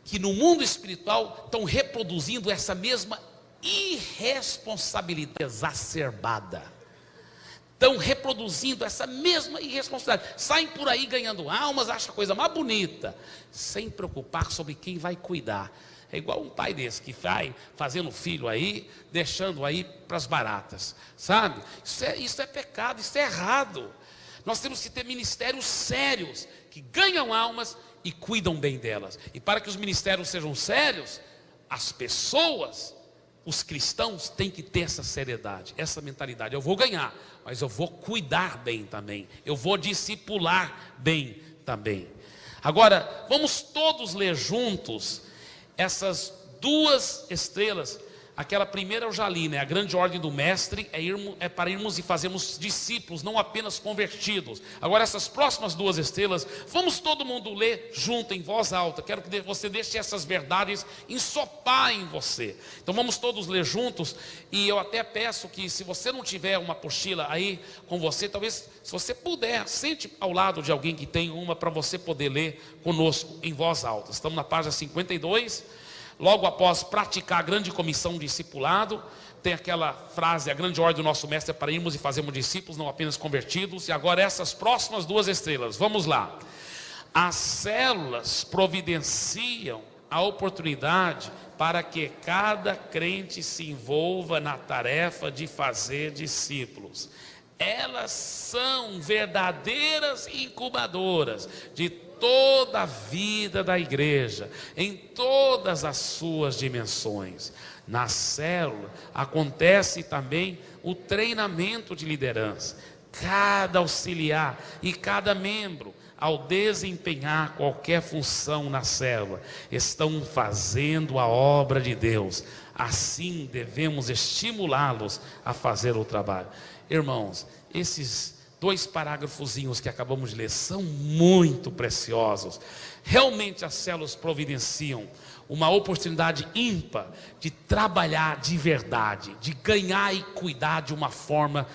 que no mundo espiritual estão reproduzindo essa mesma irresponsabilidade exacerbada? Estão reproduzindo essa mesma irresponsabilidade. Saem por aí ganhando almas, acham a coisa mais bonita, sem preocupar sobre quem vai cuidar. É igual um pai desse que vai fazendo filho aí, deixando aí para as baratas, sabe? Isso é pecado, isso é errado. Nós temos que ter ministérios sérios, que ganham almas e cuidam bem delas. E para que os ministérios sejam sérios, as pessoas, os cristãos têm que ter essa seriedade, essa mentalidade. Eu vou ganhar, mas eu vou cuidar bem também. Eu vou discipular bem também. Agora, vamos todos ler juntos essas duas estrelas. Aquela primeira eu já li, né? A grande ordem do mestre é para irmos e fazermos discípulos, não apenas convertidos. Agora essas próximas duas estrelas, vamos todo mundo ler junto em voz alta. Quero que você deixe essas verdades ensopar em você. Então vamos todos ler juntos. E eu até peço que, se você não tiver uma apostila aí com você, talvez, se você puder, sente ao lado de alguém que tem uma, para você poder ler conosco em voz alta. Estamos na página 52. Logo após praticar a grande comissão de discipulado, tem aquela frase: a grande ordem do nosso mestre é para irmos e fazermos discípulos, não apenas convertidos. E agora essas próximas duas estrelas, vamos lá. As células providenciam a oportunidade para que cada crente se envolva na tarefa de fazer discípulos. Elas são verdadeiras incubadoras de toda a vida da igreja, em todas as suas dimensões. Na célula acontece também o treinamento de liderança. Cada auxiliar e cada membro, ao desempenhar qualquer função na célula, estão fazendo a obra de Deus. Assim devemos estimulá-los a fazer o trabalho. Irmãos, esses dois parágrafozinhos que acabamos de ler são muito preciosos. Realmente as células providenciam uma oportunidade ímpar de trabalhar de verdade, de ganhar e cuidar de uma forma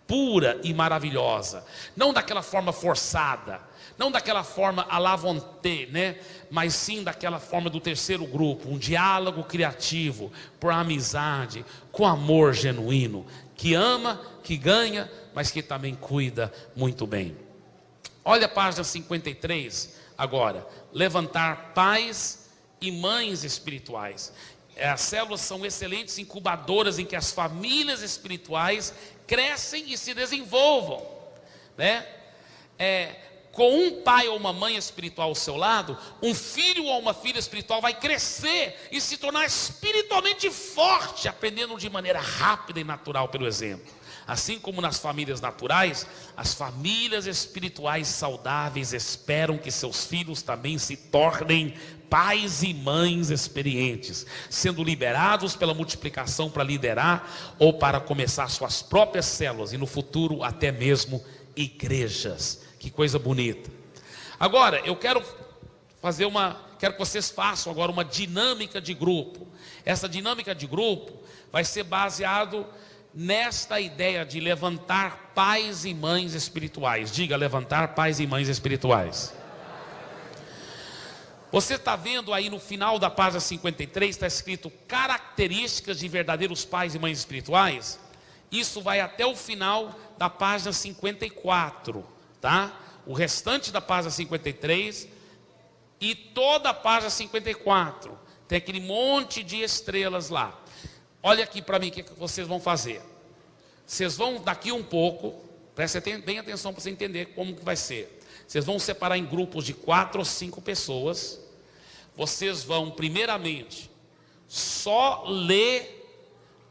pura e maravilhosa, não daquela forma forçada, não daquela forma à la volonté, né? Mas sim daquela forma do terceiro grupo, um diálogo criativo, por amizade, com amor genuíno, que ama, que ganha, mas que também cuida muito bem. Olha a página 53 agora. Levantar pais e mães espirituais. As células são excelentes incubadoras em que as famílias espirituais crescem e se desenvolvam, né? Com um pai ou uma mãe espiritual ao seu lado, um filho ou uma filha espiritual vai crescer e se tornar espiritualmente forte, aprendendo de maneira rápida e natural pelo exemplo. Assim como nas famílias naturais, as famílias espirituais saudáveis esperam que seus filhos também se tornem pais e mães experientes, sendo liberados pela multiplicação para liderar ou para começar suas próprias células e no futuro até mesmo igrejas. Que coisa bonita. Agora eu quero que vocês façam agora uma dinâmica de grupo. Essa dinâmica de grupo vai ser baseado nesta ideia de levantar pais e mães espirituais. Diga: levantar pais e mães espirituais. Você está vendo aí no final da página 53, está escrito características de verdadeiros pais e mães espirituais. Isso vai até o final da página 54, tá? O restante da página 53 e toda a página 54 tem aquele monte de estrelas lá. Olha aqui para mim o que vocês vão fazer. Vocês vão daqui um pouco, preste bem atenção para você entender como que vai ser. Vocês vão separar em grupos de 4 ou 5 pessoas. Vocês vão primeiramente só ler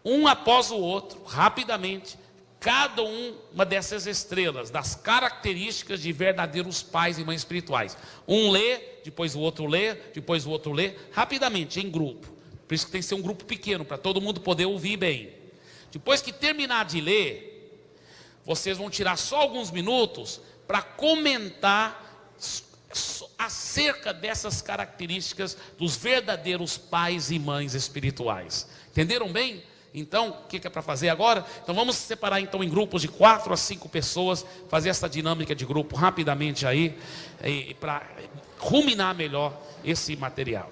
um após o outro, rapidamente, cada uma dessas estrelas, das características de verdadeiros pais e mães espirituais. Um lê, depois o outro lê, depois o outro lê, rapidamente, em grupo. Por isso que tem que ser um grupo pequeno, para todo mundo poder ouvir bem. Depois que terminar de ler, vocês vão tirar só alguns minutos para comentar acerca dessas características dos verdadeiros pais e mães espirituais. Entenderam bem? Então, o que é para fazer agora? Então vamos separar então em grupos de 4 a 5 pessoas, fazer essa dinâmica de grupo rapidamente aí, para ruminar melhor esse material.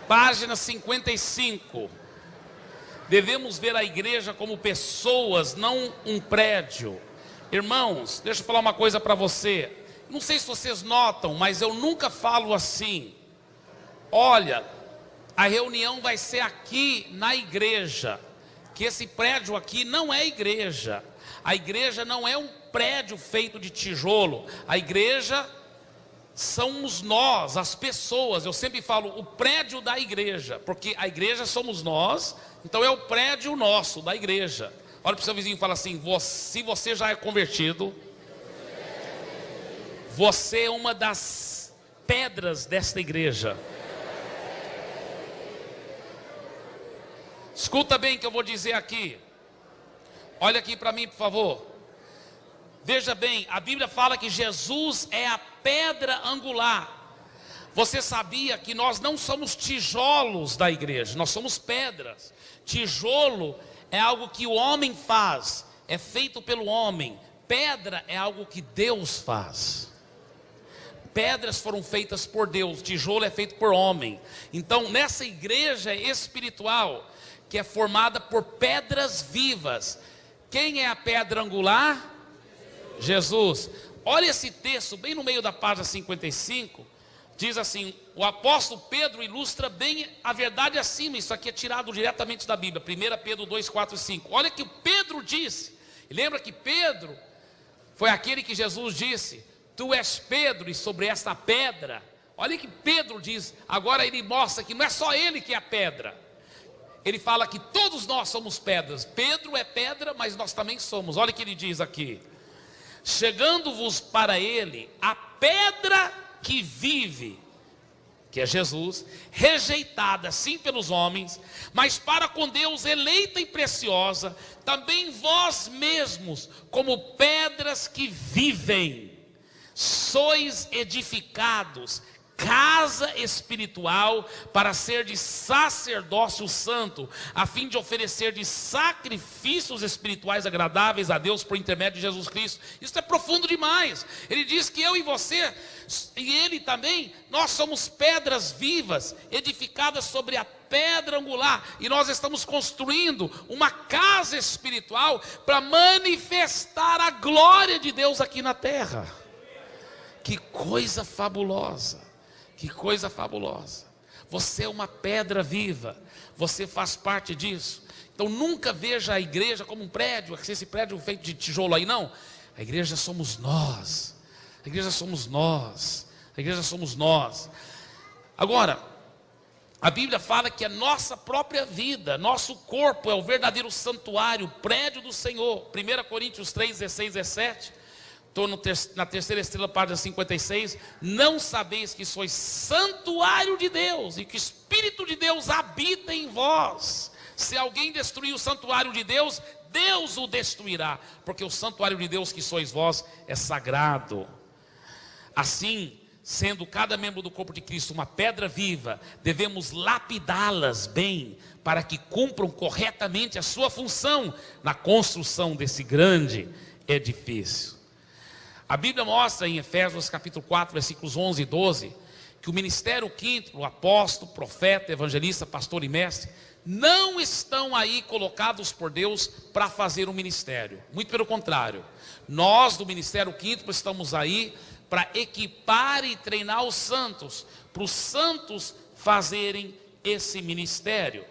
Página 55. Devemos ver a igreja como pessoas, não um prédio. Irmãos, deixa eu falar uma coisa para você. Não sei se vocês notam, mas eu nunca falo assim: olha, a reunião vai ser aqui na igreja. Que esse prédio aqui não é igreja. A igreja não é um prédio feito de tijolo. A igreja somos nós, as pessoas. Eu sempre falo o prédio da igreja, porque a igreja somos nós. Então é o prédio nosso, da igreja. Olha para o seu vizinho e fala assim: se você já é convertido, você é uma das pedras desta igreja. Escuta bem o que eu vou dizer aqui. Olha aqui para mim, por favor. Veja bem, a Bíblia fala que Jesus é a pedra angular. Você sabia que nós não somos tijolos da igreja, nós somos pedras. Tijolo é algo que o homem faz, é feito pelo homem. Pedra é algo que Deus faz. Pedras foram feitas por Deus, tijolo é feito por homem. Então nessa igreja espiritual, que é formada por pedras vivas, quem é a pedra angular? Jesus. Olha esse texto bem no meio da página 55. Diz assim: o apóstolo Pedro ilustra bem a verdade acima. Isso aqui é tirado diretamente da Bíblia, 1 Pedro 2, 4 e 5. Olha o que Pedro disse. Lembra que Pedro foi aquele que Jesus disse: tu és Pedro, e sobre esta pedra. Olha o que Pedro diz. Agora ele mostra que não é só ele que é a pedra. Ele fala que todos nós somos pedras. Pedro é pedra, mas nós também somos. Olha o que ele diz aqui: chegando-vos para ele a pedra que vive, que é Jesus, rejeitada sim pelos homens, mas para com Deus eleita e preciosa. Também vós mesmos, como pedras que vivem, sois edificados casa espiritual para ser de sacerdócio santo, a fim de oferecer de sacrifícios espirituais agradáveis a Deus por intermédio de Jesus Cristo. Isso é profundo demais. Ele diz que eu e você, e ele também, nós somos pedras vivas, edificadas sobre a pedra angular, e nós estamos construindo uma casa espiritual para manifestar a glória de Deus aqui na terra. Que coisa fabulosa! Que coisa fabulosa. Você é uma pedra viva, você faz parte disso. Então nunca veja a igreja como um prédio, esse prédio feito de tijolo aí, não. A igreja somos nós. A igreja somos nós. A igreja somos nós. Agora, a Bíblia fala que a nossa própria vida, nosso corpo é o verdadeiro santuário, o prédio do Senhor. 1 Coríntios 3, 16, 17. Estou na terceira estrela, página 56. Não sabeis que sois santuário de Deus e que o Espírito de Deus habita em vós. Se alguém destruir o santuário de Deus, Deus o destruirá, porque o santuário de Deus que sois vós é sagrado. Assim, sendo cada membro do corpo de Cristo uma pedra viva, devemos lapidá-las bem, para que cumpram corretamente a sua função na construção desse grande edifício. A Bíblia mostra em Efésios capítulo 4, versículos 11 e 12, que o ministério quinto, o apóstolo, profeta, evangelista, pastor e mestre, não estão aí colocados por Deus para fazer um ministério. Muito pelo contrário. Nós do ministério quinto estamos aí para equipar e treinar os santos, para os santos fazerem esse ministério.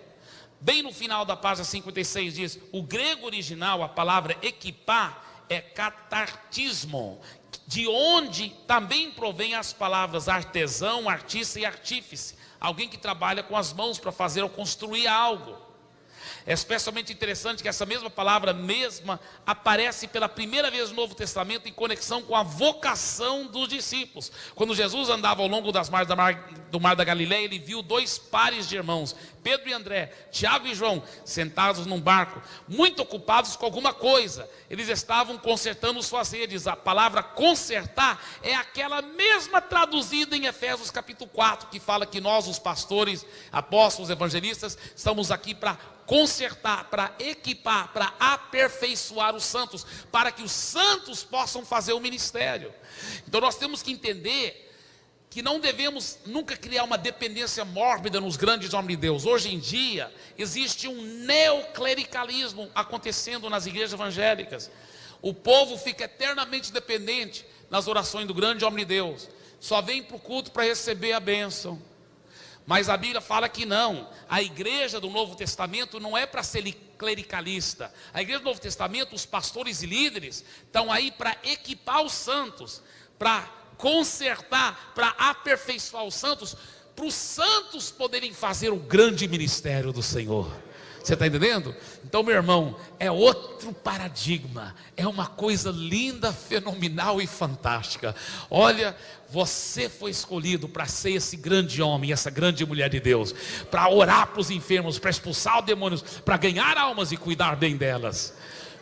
Bem no final da página 56 diz, o grego original, a palavra equipar, é catartismo, de onde também provém as palavras artesão, artista e artífice, alguém que trabalha com as mãos para fazer ou construir algo. É especialmente interessante que essa mesma palavra mesma aparece pela primeira vez no Novo Testamento em conexão com a vocação dos discípulos. Quando Jesus andava ao longo do mar da Galileia, ele viu 2 pares de irmãos, Pedro e André, Tiago e João, sentados num barco, muito ocupados com alguma coisa. Eles estavam consertando suas redes. A palavra consertar é aquela mesma traduzida em Efésios capítulo 4, que fala que nós, os pastores, apóstolos, evangelistas, estamos aqui para consertar, para equipar, para aperfeiçoar os santos, para que os santos possam fazer o ministério. Então nós temos que entender que não devemos nunca criar uma dependência mórbida nos grandes homens de Deus. Hoje em dia existe um neoclericalismo acontecendo nas igrejas evangélicas. O povo fica eternamente dependente nas orações do grande homem de Deus, só vem para o culto para receber a bênção. Mas a Bíblia fala que não, a igreja do Novo Testamento não é para ser clericalista. A igreja do Novo Testamento, os pastores e líderes estão aí para equipar os santos, para consertar, para aperfeiçoar os santos, para os santos poderem fazer o grande ministério do Senhor. Você está entendendo? Então, meu irmão, é outro paradigma, é uma coisa linda, fenomenal e fantástica. Olha, você foi escolhido para ser esse grande homem, essa grande mulher de Deus, para orar para os enfermos, para expulsar os demônios, para ganhar almas e cuidar bem delas.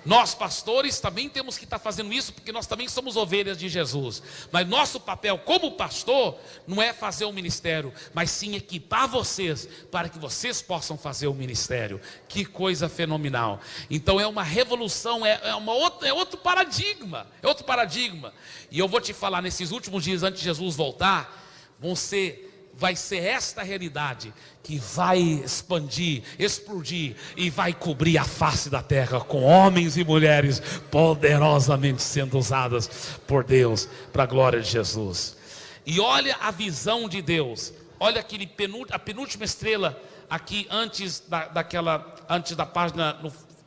Nós pastores também temos que estar fazendo isso, porque nós também somos ovelhas de Jesus. Mas nosso papel como pastor não é fazer o ministério, mas sim equipar vocês para que vocês possam fazer o ministério. Que coisa fenomenal. Então é uma revolução, é outro paradigma. É outro paradigma. E eu vou te falar, nesses últimos dias antes de Jesus voltar, vai ser esta realidade que vai expandir, explodir e vai cobrir a face da terra com homens e mulheres poderosamente sendo usadas por Deus para a glória de Jesus. E olha a visão de Deus. Olha a penúltima estrela aqui antes da página,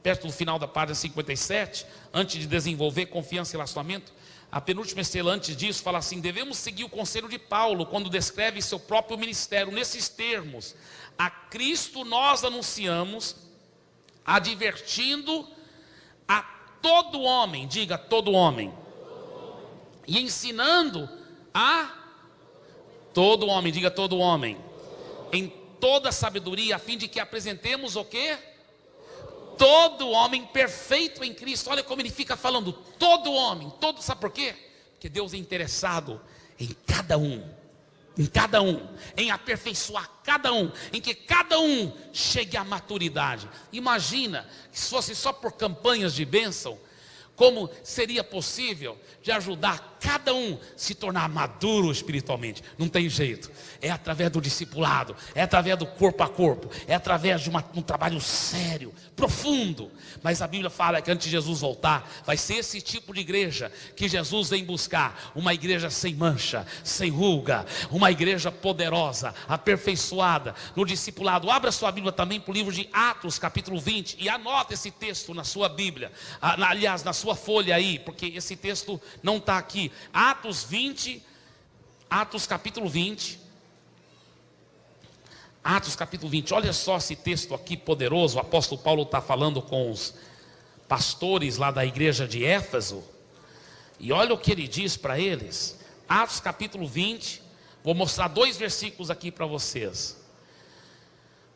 perto do final da página 57, antes de desenvolver confiança e relacionamento. A penúltima estrela antes disso fala assim: devemos seguir o conselho de Paulo quando descreve seu próprio ministério nesses termos: a Cristo nós anunciamos, advertindo a todo homem, diga todo homem, e ensinando a todo homem, diga todo homem, em toda sabedoria, a fim de que apresentemos o quê? Todo homem perfeito em Cristo. Olha como ele fica falando, todo homem, todo, sabe por quê? Porque Deus é interessado em cada um, em aperfeiçoar cada um, em que cada um chegue à maturidade. Imagina que se fosse só por campanhas de bênção, como seria possível de ajudar cada um a se tornar maduro espiritualmente? Não tem jeito, é através do discipulado, é através do corpo a corpo, é através de um trabalho sério, profundo. Mas a Bíblia fala que antes de Jesus voltar, vai ser esse tipo de igreja que Jesus vem buscar, uma igreja sem mancha, sem ruga, uma igreja poderosa, aperfeiçoada no discipulado. Abra sua Bíblia também para o livro de Atos capítulo 20 e anota esse texto na sua Bíblia, aliás na sua folha aí, porque esse texto não está aqui. Atos capítulo 20, olha só esse texto aqui poderoso. O apóstolo Paulo está falando com os pastores lá da igreja de Éfeso, e olha o que ele diz para eles. Atos capítulo 20, vou mostrar 2 versículos aqui para vocês.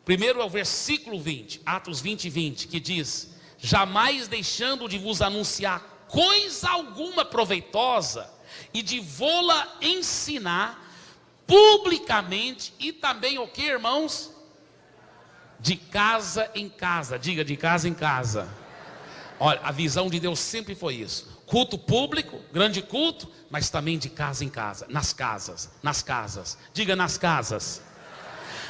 Primeiro é o versículo 20, Atos 20, 20, que diz: jamais deixando de vos anunciar coisa alguma proveitosa, e de vô-la ensinar publicamente, e também o que, irmãos? De casa em casa, diga, de casa em casa. Olha, a visão de Deus sempre foi isso: culto público, grande culto, mas também de casa em casa, nas casas, diga, nas casas.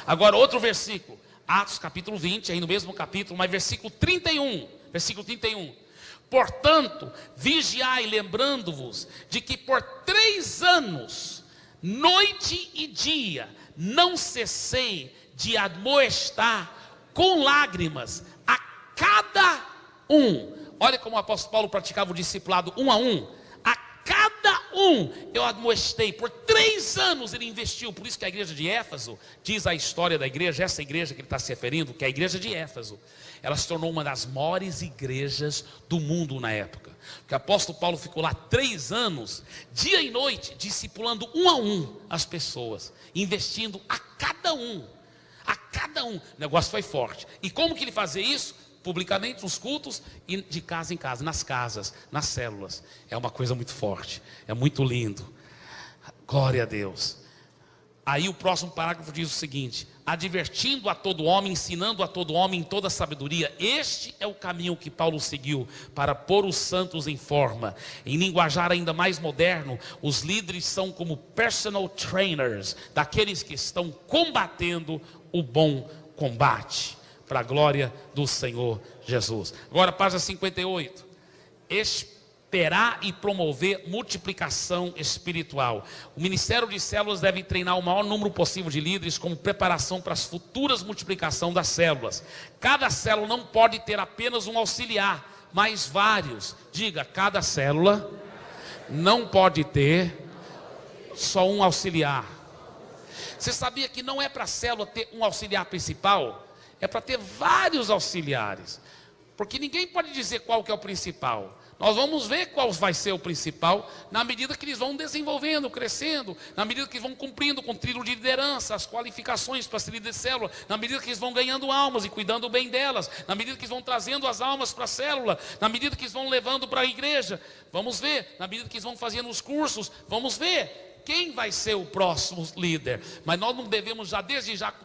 Agora outro versículo, Atos capítulo 20, aí no mesmo capítulo, mas versículo 31, portanto, vigiai, lembrando-vos de que por 3 anos, noite e dia, não cessei de admoestar com lágrimas a cada um. Olha como o apóstolo Paulo praticava o discipulado um a um. A cada um eu admoestei. Por 3 anos ele investiu. Por isso que a igreja de Éfeso, diz a história da igreja, essa igreja que ele está se referindo, que é a igreja de Éfeso, ela se tornou uma das maiores igrejas do mundo na época. Porque o apóstolo Paulo ficou lá 3 anos, dia e noite, discipulando um a um as pessoas, investindo a cada um. A cada um. O negócio foi forte. E como que ele fazia isso? Publicamente nos cultos e de casa em casa, nas casas, nas células. É uma coisa muito forte, é muito lindo. Glória a Deus. Aí o próximo parágrafo diz o seguinte: advertindo a todo homem, ensinando a todo homem em toda sabedoria. Este é o caminho que Paulo seguiu para pôr os santos em forma. Em linguajar ainda mais moderno, os líderes são como personal trainers daqueles que estão combatendo o bom combate, para a glória do Senhor Jesus. Agora, página 58. Esperar e promover multiplicação espiritual. O ministério de células deve treinar o maior número possível de líderes como preparação para as futuras multiplicação das células. Cada célula não pode ter apenas um auxiliar, mas vários. Diga, cada célula não pode ter só um auxiliar. Você sabia que não é para a célula ter um auxiliar principal? É para ter vários auxiliares, porque ninguém pode dizer qual que é o principal. Nós vamos ver qual vai ser o principal, na medida que eles vão desenvolvendo, crescendo, na medida que vão cumprindo com o trilho de liderança, as qualificações para ser líder de célula, na medida que eles vão ganhando almas e cuidando bem delas, na medida que eles vão trazendo as almas para a célula, na medida que eles vão levando para a igreja, vamos ver, na medida que eles vão fazendo os cursos, vamos ver quem vai ser o próximo líder. Mas nós não devemos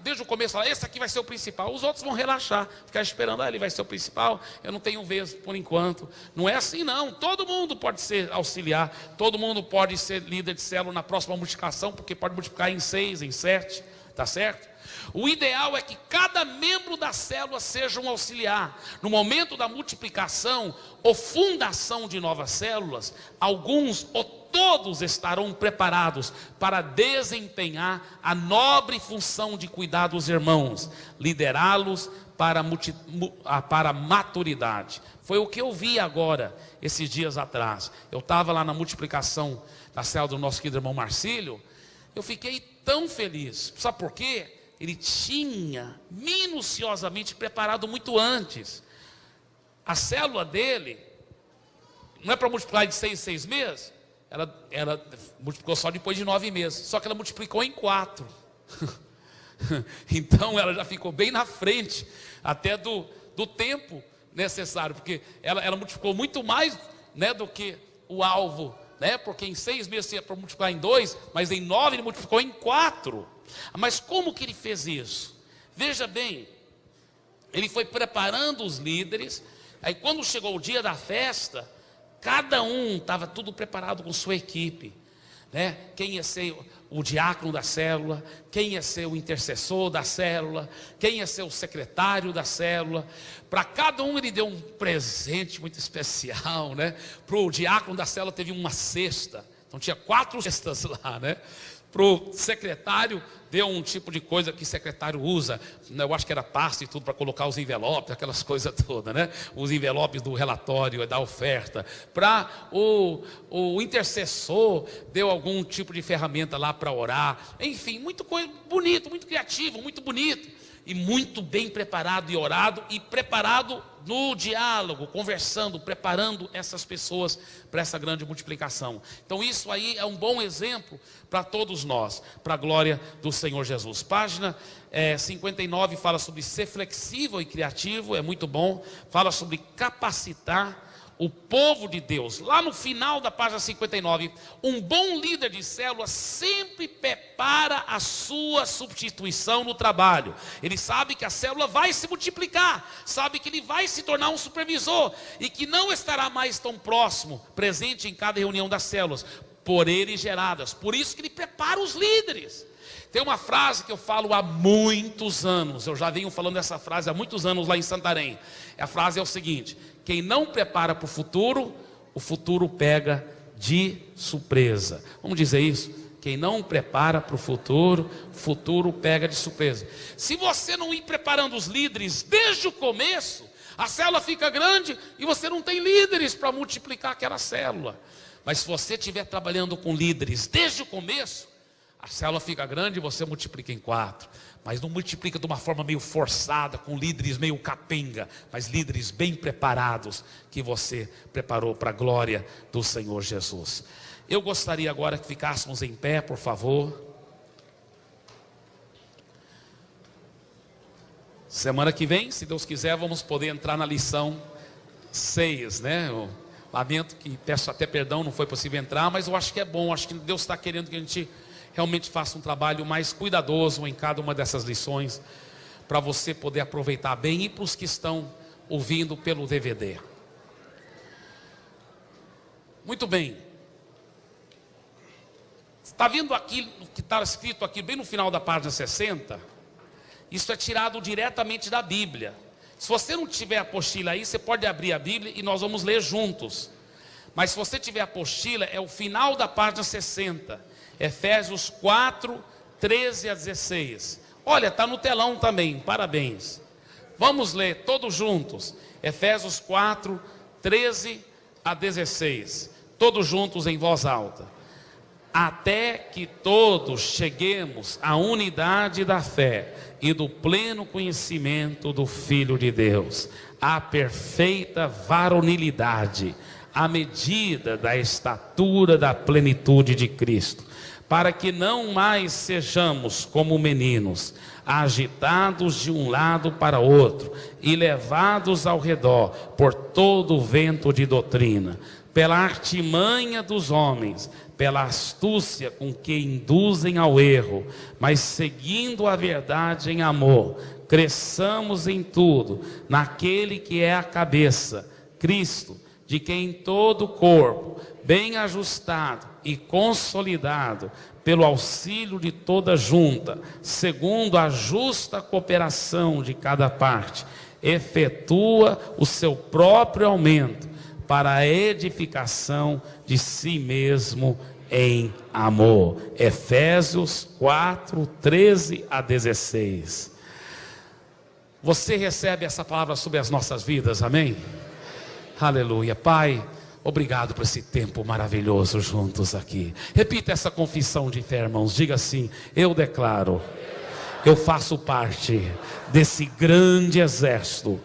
desde o começo falar, esse aqui vai ser o principal. Os outros vão relaxar, ficar esperando, ele vai ser o principal, eu não tenho vez por enquanto. Não é assim não, todo mundo pode ser auxiliar, todo mundo pode ser líder de célula na próxima multiplicação, porque pode multiplicar em 6, em 7, tá certo? O ideal é que cada membro da célula seja um auxiliar. No momento da multiplicação ou fundação de novas células, alguns ou todos estarão preparados para desempenhar a nobre função de cuidar dos irmãos, liderá-los para a maturidade. Foi o que eu vi agora, esses dias atrás. Eu estava lá na multiplicação da célula do nosso querido irmão Marcílio. Eu fiquei tão feliz. Sabe por quê? Ele tinha minuciosamente preparado muito antes. A célula dele não é para multiplicar de 6 em 6 meses. Ela multiplicou só depois de 9 meses. Só que ela multiplicou em 4. Então ela já ficou bem na frente até do tempo necessário. Porque ela multiplicou muito mais, né, do que o alvo, né? Porque em 6 meses ia para multiplicar em 2, mas em 9 ele multiplicou em 4. Mas como que ele fez isso? Veja bem, ele foi preparando os líderes. Aí quando chegou o dia da festa, cada um estava tudo preparado com sua equipe, né? Quem ia ser o diácono da célula, quem ia ser o intercessor da célula, quem ia ser o secretário da célula. Para cada um ele deu um presente muito especial, né? Para o diácono da célula teve uma cesta, então tinha 4 cestas lá, né? Para o secretário deu um tipo de coisa que secretário usa, eu acho que era pasta e tudo para colocar os envelopes, aquelas coisas todas, né? Os envelopes do relatório, da oferta. Para o intercessor deu algum tipo de ferramenta lá para orar. Enfim, muito bonito, muito criativo, muito bonito. E muito bem preparado e orado, e preparado no diálogo, conversando, preparando essas pessoas para essa grande multiplicação. Então isso aí é um bom exemplo para todos nós, para a glória do Senhor Jesus. Página 59 fala sobre ser flexível e criativo, é muito bom. Fala sobre capacitar o povo de Deus. Lá no final da página 59, um bom líder de célula sempre prepara a sua substituição no trabalho. Ele sabe que a célula vai se multiplicar, sabe que ele vai se tornar um supervisor e que não estará mais tão próximo, presente em cada reunião das células, por ele geradas. Por isso que ele prepara os líderes. Tem uma frase que eu falo há muitos anos, eu já venho falando essa frase há muitos anos lá em Santarém. A frase é o seguinte: quem não prepara para o futuro pega de surpresa. Vamos dizer isso? Quem não prepara para o futuro pega de surpresa. Se você não ir preparando os líderes desde o começo, a célula fica grande e você não tem líderes para multiplicar aquela célula. Mas se você estiver trabalhando com líderes desde o começo, a célula fica grande e você multiplica em 4. Mas não multiplica de uma forma meio forçada, com líderes meio capenga, mas líderes bem preparados, que você preparou para a glória do Senhor Jesus. Eu gostaria agora que ficássemos em pé, por favor. Semana que vem, se Deus quiser, vamos poder entrar na lição 6, né? Eu lamento que, peço até perdão, não foi possível entrar, mas eu acho que é bom, acho que Deus está querendo que a gente realmente faça um trabalho mais cuidadoso em cada uma dessas lições, para você poder aproveitar bem, e para os que estão ouvindo pelo DVD. Muito bem. Está vendo aqui o que está escrito aqui bem no final da página 60? Isso é tirado diretamente da Bíblia. Se você não tiver apostila aí, você pode abrir a Bíblia e nós vamos ler juntos. Mas se você tiver apostila, é o final da página 60. Efésios 4, 13 a 16. Olha, está no telão também, parabéns. Vamos ler todos juntos. Efésios 4, 13 a 16. Todos juntos em voz alta. Até que todos cheguemos à unidade da fé e do pleno conhecimento do Filho de Deus, à perfeita varonilidade, à medida da estatura da plenitude de Cristo, para que não mais sejamos como meninos, agitados de um lado para outro e levados ao redor por todo o vento de doutrina, pela artimanha dos homens, pela astúcia com que induzem ao erro, mas seguindo a verdade em amor, cresçamos em tudo naquele que é a cabeça, Cristo, de quem todo o corpo, bem ajustado e consolidado pelo auxílio de toda junta, segundo a justa cooperação de cada parte, efetua o seu próprio aumento para a edificação de si mesmo em amor. Efésios 4, 13 a 16. Você recebe essa palavra sobre as nossas vidas, amém? Aleluia. Pai, obrigado por esse tempo maravilhoso juntos aqui. Repita essa confissão de fé, irmãos. Diga assim: eu declaro, eu faço parte desse grande exército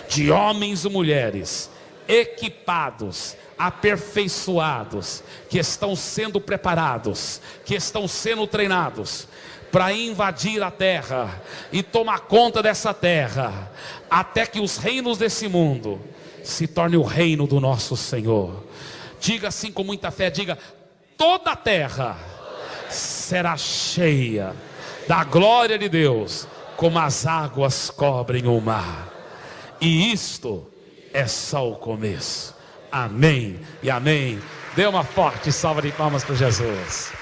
de homens e mulheres equipados, aperfeiçoados, que estão sendo preparados, que estão sendo treinados para invadir a terra e tomar conta dessa terra, até que os reinos desse mundo se tornem o reino do nosso Senhor. Diga assim com muita fé, diga: toda a terra será cheia da glória de Deus, como as águas cobrem o mar. E isto é só o começo. Amém e amém. Dê uma forte salva de palmas para Jesus.